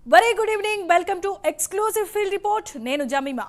Very good evening. Welcome to exclusive field report. నేను Jemimah.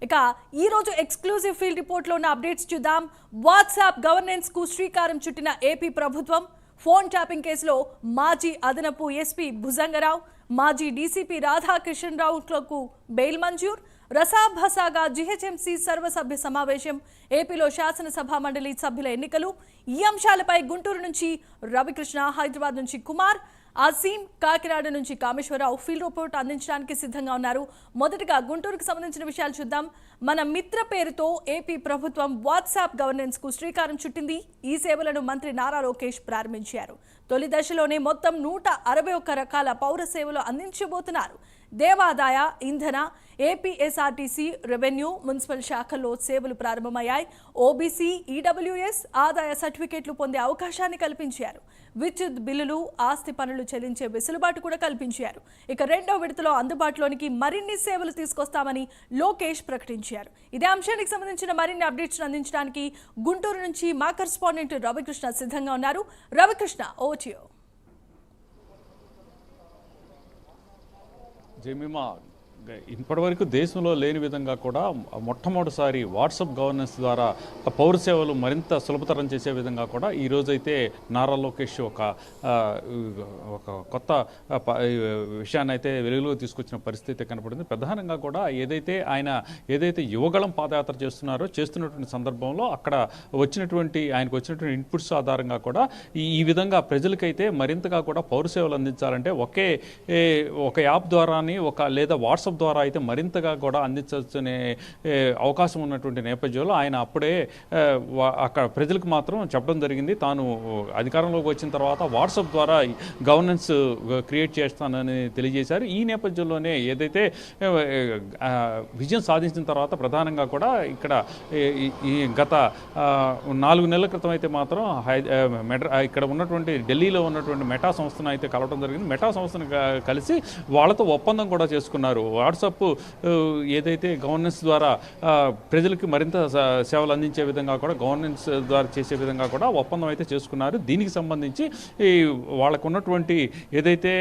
ఇక ఈ రోజు ఎక్స్క్లూజివ్ ఫీల్డ్ రిపోర్ట్ లో ఉన్న అప్డేట్స్ చూద్దాం. వాట్సాప్ గవర్నెన్స్ కు శ్రీకారం చుట్టిన ఏపీ ప్రభుత్వం. ఫోన్ ట్యాపింగ్ కేసులో మాజీ అదనపు ఎస్పీ భుజంగరావు, మాజీ డీసీపీ రాధాకిషన్ రావులకు బెయిల్ మంజూర్. రసాభసాగా జీహెచ్ఎంసీ సర్వసభ్య సమావేశం, ఏపీలో శాసనసభ మండలి సభ్యుల ఎన్నికలు. ఈ అంశాలపై గుంటూరు నుంచి రవికృష్ణ, హైదరాబాద్ నుంచి కుమార్, అజీం, కాకినాడ నుంచి కామేశ్వరరావు ఫీల్డ్ రిపోర్ట్ అందించడానికి సిద్ధంగా ఉన్నారు. మొదటగా గుంటూరుకు సంబంధించిన విషయాలు చూద్దాం. మన మిత్ర పేరుతో ఏపీ ప్రభుత్వం వాట్సాప్ గవర్నెన్స్ కు శ్రీకారం చుట్టింది. ఈ సేవలను మంత్రి నారా లోకేష్ ప్రారంభించారు. తొలి దశలోనే మొత్తం 161 రకాల పౌర సేవలు అందించబోతున్నారు. దేవాదాయ, ఇంధన, ఏపీఎస్ఆర్టీసీ, రెవెన్యూ, మున్సిపల్ శాఖల్లో సేవలు ప్రారంభమయ్యాయి. ఓబీసీ, ఈడబ్ల్యూఎస్ ఆదాయ సర్టిఫికేట్లు పొందే అవకాశాన్ని కల్పించారు. విద్యుత్ బిల్లులు, ఆస్తి పన్నులు చెల్లించే వెసులుబాటు కూడా కల్పించారు. ఇక రెండో విడతలో అందుబాటులోనికి మరిన్ని సేవలు తీసుకొస్తామని లోకేష్ ప్రకటించారు. ఇదే అంశానికి సంబంధించిన మరిన్ని అప్డేట్స్ అందించడానికి గుంటూరు నుంచి మా కరెస్పాండెంట్ రవికృష్ణ సిద్ధంగా ఉన్నారు. Ravikrishna, over to you. Jemimah, ఇప్పటివరకు దేశంలో లేని విధంగా కూడా మొట్టమొదటిసారి వాట్సాప్ గవర్నెన్స్ ద్వారా పౌర సేవలు మరింత సులభతరం చేసే విధంగా కూడా ఈరోజైతే నారా లోకేష్ ఒక కొత్త విషయాన్ని అయితే వెలుగులోకి తీసుకొచ్చిన పరిస్థితి కనపడింది. ప్రధానంగా కూడా ఏదైతే యువగళం పాదయాత్ర చేస్తున్నటువంటి సందర్భంలో అక్కడ ఆయనకు వచ్చినటువంటి ఇన్పుట్స్ ఆధారంగా కూడా ఈ విధంగా ప్రజలకైతే మరింతగా కూడా పౌర సేవలు అందించాలంటే ఒక యాప్ ద్వారాని లేదా వాట్సాప్ ద్వారా అయితే మరింతగా కూడా అందించనే అవకాశం ఉన్నటువంటి నేపథ్యంలో ఆయన అప్పుడే అక్కడ ప్రజలకు మాత్రం చెప్పడం జరిగింది, తాను అధికారంలోకి వచ్చిన తర్వాత వాట్సాప్ ద్వారా గవర్నెన్స్ క్రియేట్ చేస్తానని తెలియజేశారు. ఈ నేపథ్యంలోనే ఏదైతే విజయం సాధించిన తర్వాత ప్రధానంగా కూడా ఈ గత 4 నెలల క్రితం అయితే మాత్రం ఇక్కడ ఉన్నటువంటి ఢిల్లీలో ఉన్నటువంటి మెటా సంస్థను అయితే కలవడం జరిగింది. మెటా సంస్థను కలిసి వాళ్ళతో ఒప్పందం కూడా చేసుకున్నారు. వాట్సాప్ ఏదైతే గవర్నెన్స్ ద్వారా ప్రజలకు మరింత సేవలు అందించే విధంగా కూడా గవర్నెన్స్ ద్వారా చేసే విధంగా కూడా ఒప్పందం అయితే చేసుకున్నారు. దీనికి సంబంధించి వాళ్ళకు ఉన్నటువంటి ఏదైతే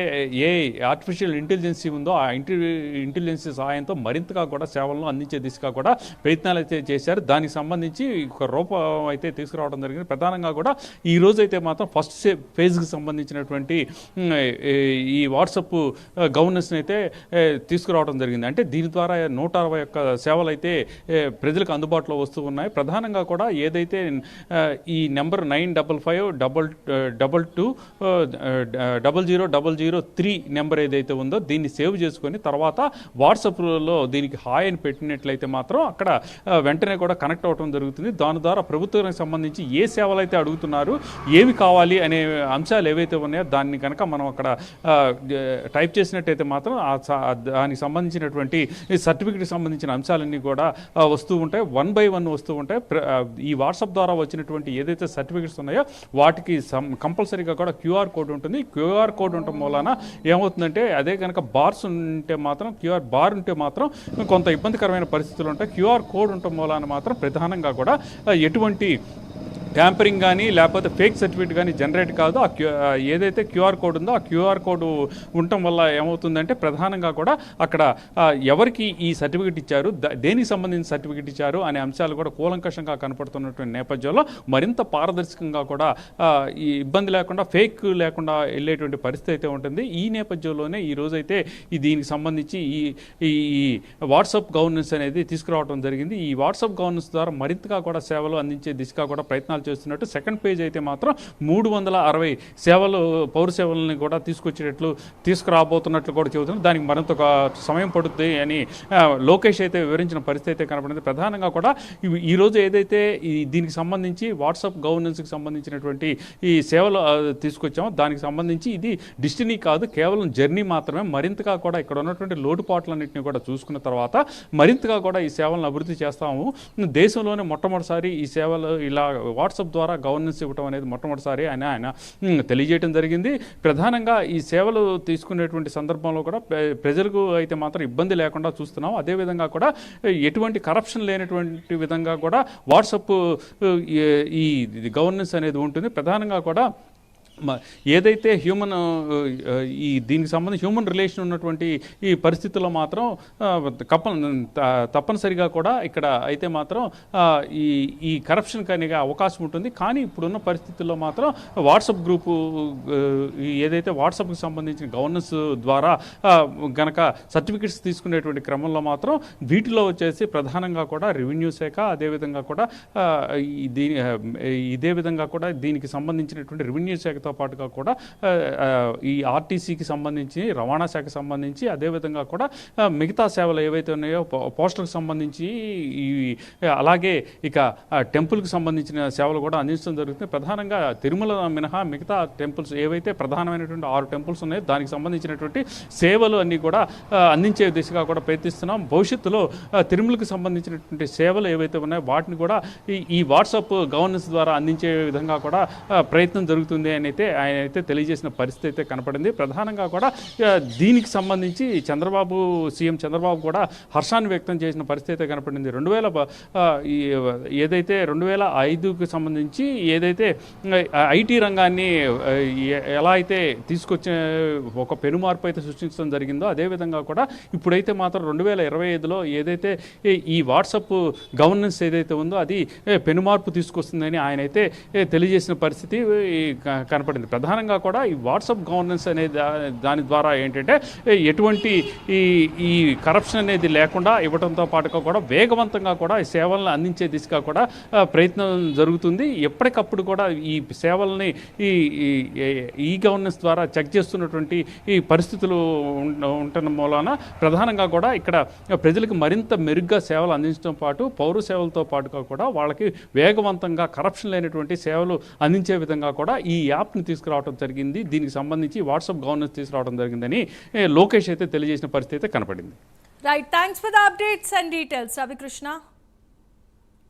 ఆర్టిఫిషియల్ ఇంటెలిజెన్సీ ఉందో ఆ ఇంటెలిజెన్సీ సహాయంతో మరింతగా కూడా సేవలను అందించే దిశగా కూడా ప్రయత్నాలు అయితే చేశారు. దానికి సంబంధించి ఒక రూపం అయితే తీసుకురావడం జరిగింది. ప్రధానంగా కూడా ఈ రోజు అయితే మాత్రం ఫస్ట్ ఫేజ్కి సంబంధించినటువంటి ఈ వాట్సాప్ గవర్నెన్స్ అయితే తీసుకురావడం జరిగింది. అంటే దీని ద్వారా 161 సేవలు అయితే ప్రజలకు అందుబాటులో వస్తూ ఉన్నాయి. ప్రధానంగా కూడా ఏదైతే ఈ నెంబర్ 9555220003 నెంబర్ ఏదైతే ఉందో దీన్ని సేవ్ చేసుకొని తర్వాత వాట్సాప్లో దీనికి హాయ్ అని పెట్టినట్లయితే మాత్రం అక్కడ వెంటనే కూడా కనెక్ట్ అవ్వడం జరుగుతుంది. దాని ద్వారా ప్రభుత్వానికి సంబంధించి ఏ సేవలు అయితే అడుగుతున్నారు, ఏవి కావాలి అనే అంశాలు ఏవైతే ఉన్నాయో దాన్ని కనుక మనం అక్కడ టైప్ చేసినట్టయితే మాత్రం దానికి సంబంధించినటువంటి సర్టిఫికేట్కి సంబంధించిన అంశాలన్నీ కూడా వస్తూ ఉంటాయి. 1 by 1 వస్తూ ఉంటాయి. ఈ వాట్సాప్ ద్వారా వచ్చినటువంటి ఏదైతే సర్టిఫికేట్స్ ఉన్నాయో వాటికి కంపల్సరీగా కూడా క్యూఆర్ కోడ్ ఉంటుంది. క్యూఆర్ కోడ్ ఉండటం వలన ఏమవుతుందంటే అదే కనుక బార్స్ ఉంటే మాత్రం క్యూఆర్ బార్ ఉంటే మాత్రం కొంత ఇబ్బందికరమైన పరిస్థితులు ఉంటాయి. క్యూఆర్ కోడ్ ఉండటం వలన మాత్రం ప్రధానంగా కూడా ఎటువంటి ట్యాంపరింగ్ కానీ లేకపోతే ఫేక్ సర్టిఫికేట్ కానీ జనరేట్ కాదు. ఏదైతే క్యూఆర్ కోడ్ ఉందో ఆ క్యూఆర్ కోడ్ ఉండటం వల్ల ఏమవుతుందంటే ప్రధానంగా కూడా అక్కడ ఎవరికి ఈ సర్టిఫికేట్ ఇచ్చారు, దేనికి సంబంధించిన సర్టిఫికేట్ ఇచ్చారు అనే అంశాలు కూడా కూలంకషంగా కనపడుతున్నటువంటి నేపథ్యంలో మరింత పారదర్శకంగా కూడా ఈ ఇబ్బంది లేకుండా ఫేక్ లేకుండా వెళ్ళేటువంటి పరిస్థితి అయితే ఉంటుంది. ఈ నేపథ్యంలోనే ఈ రోజైతే దీనికి సంబంధించి ఈ వాట్సాప్ గవర్నెన్స్ అనేది తీసుకురావడం జరిగింది. ఈ వాట్సాప్ గవర్నెన్స్ ద్వారా మరింతగా కూడా సేవలు అందించే దిశగా కూడా ప్రయత్నాలు చేస్తున్నట్టు సెకండ్ పేజ్ అయితే మాత్రం 360 సేవలు పౌర సేవలని కూడా తీసుకురాబోతున్నట్లు కూడా చెబుతున్నారు. దానికి మరింత ఒక సమయం పడుతుంది అని లోకేష్ అయితే వివరించిన పరిస్థితి అయితే కనపడింది. ప్రధానంగా కూడా ఈరోజు ఏదైతే దీనికి సంబంధించి వాట్సాప్ గవర్నెన్స్కి సంబంధించినటువంటి ఈ సేవలు తీసుకొచ్చామో దానికి సంబంధించి ఇది డిస్టినీ కాదు, కేవలం జర్నీ మాత్రమే. మరింతగా కూడా ఇక్కడ ఉన్నటువంటి లోటుపాట్లన్నింటినీ కూడా చూసుకున్న తర్వాత మరింతగా కూడా ఈ సేవలను అభివృద్ధి చేస్తాము. దేశంలోనే మొట్టమొదటిసారి ఈ సేవలు ఇలా వాట్సాప్ ద్వారా గవర్నెన్స్ ఇవ్వడం అనేది మొట్టమొదటిసారి ఆయన తెలియజేయడం జరిగింది. ప్రధానంగా ఈ సేవలు తీసుకునేటువంటి సందర్భంలో కూడా ప్రజలకు అయితే మాత్రం ఇబ్బంది లేకుండా చూస్తున్నాం. అదేవిధంగా కూడా ఎటువంటి కరప్షన్ లేనటువంటి విధంగా కూడా వాట్సాప్ ఈ గవర్నెన్స్ అనేది ఉంటుంది. ప్రధానంగా కూడా ఏదైతే హ్యూమన్ ఈ దీనికి సంబంధించి హ్యూమన్ రిలేషన్ ఉన్నటువంటి ఈ పరిస్థితుల్లో మాత్రం తప్పనిసరిగా కూడా ఇక్కడ అయితే మాత్రం ఈ కరప్షన్ కానీ అవకాశం ఉంటుంది. కానీ ఇప్పుడున్న పరిస్థితుల్లో మాత్రం వాట్సాప్ గ్రూపు ఏదైతే వాట్సాప్కి సంబంధించిన గవర్నెన్స్ ద్వారా గనక సర్టిఫికెట్స్ తీసుకునేటువంటి క్రమంలో మాత్రం వీటిలో వచ్చేసి ప్రధానంగా కూడా రెవెన్యూ శాఖ అదేవిధంగా కూడా ఇదే విధంగా కూడా దీనికి సంబంధించినటువంటి రెవెన్యూ శాఖతో పాటుగా కూడా ఈ ఆర్టీసీకి సంబంధించి రవాణా శాఖకు సంబంధించి అదేవిధంగా కూడా మిగతా సేవలు ఏవైతే ఉన్నాయో పోస్టల్కి సంబంధించి అలాగే ఇక టెంపుల్కి సంబంధించిన సేవలు కూడా అందించడం జరుగుతుంది. ప్రధానంగా తిరుమల మినహా మిగతా టెంపుల్స్ ఏవైతే ప్రధానమైనటువంటి 6 టెంపుల్స్ ఉన్నాయో దానికి సంబంధించినటువంటి సేవలు అన్నీ కూడా అందించే దిశగా కూడా ప్రయత్నిస్తున్నాం. భవిష్యత్తులో తిరుమలకి సంబంధించినటువంటి సేవలు ఏవైతే ఉన్నాయో వాటిని కూడా ఈ వాట్సాప్ గవర్నెన్స్ ద్వారా అందించే విధంగా కూడా ప్రయత్నం జరుగుతుంది అని అయితే ఆయన అయితే తెలియజేసిన పరిస్థితి అయితే కనపడింది. ప్రధానంగా కూడా దీనికి సంబంధించి సీఎం చంద్రబాబు కూడా హర్షాన్ని వ్యక్తం చేసిన పరిస్థితి అయితే కనపడింది. 2005కి సంబంధించి ఏదైతే ఐటీ రంగాన్ని ఎలా అయితే తీసుకొచ్చే ఒక పెనుమార్పు అయితే సృష్టించడం జరిగిందో అదేవిధంగా కూడా ఇప్పుడైతే మాత్రం 2025లో ఏదైతే ఈ వాట్సాప్ గవర్నెన్స్ ఏదైతే ఉందో అది పెనుమార్పు తీసుకొస్తుందని ఆయన అయితే తెలియజేసిన పరిస్థితి కనపడింది. ప్రధానంగా కూడా ఈ వాట్సాప్ గవర్నెన్స్ అనే దాని ద్వారా ఏంటంటే ఎటువంటి ఈ కరప్షన్ అనేది లేకుండా ఇవ్వడంతో పాటుగా కూడా వేగవంతంగా కూడా ఈ సేవలను అందించే దిశగా కూడా ప్రయత్నం జరుగుతుంది. ఎప్పటికప్పుడు కూడా ఈ సేవల్ని ఈ గవర్నెన్స్ ద్వారా చెక్ చేస్తున్నటువంటి ఈ పరిస్థితులు ఉండటం మూలాన ప్రధానంగా కూడా ఇక్కడ ప్రజలకు మరింత మెరుగ్గా సేవలు అందించడం పాటు పౌర సేవలతో పాటుగా కూడా వాళ్ళకి వేగవంతంగా కరప్షన్ లేనటువంటి సేవలు అందించే విధంగా కూడా ఈ యాప్ని తీసుకురావడం జరిగింది. దీనికి సంబంధించి వాట్సాప్ గవర్నెన్స్ తీసుకురావడం జరిగిందని లోకేష్ అయితే తెలియజేసిన పరిస్థితి అయితే కనపడింది. Right, thanks for the updates and details Ravikrishna.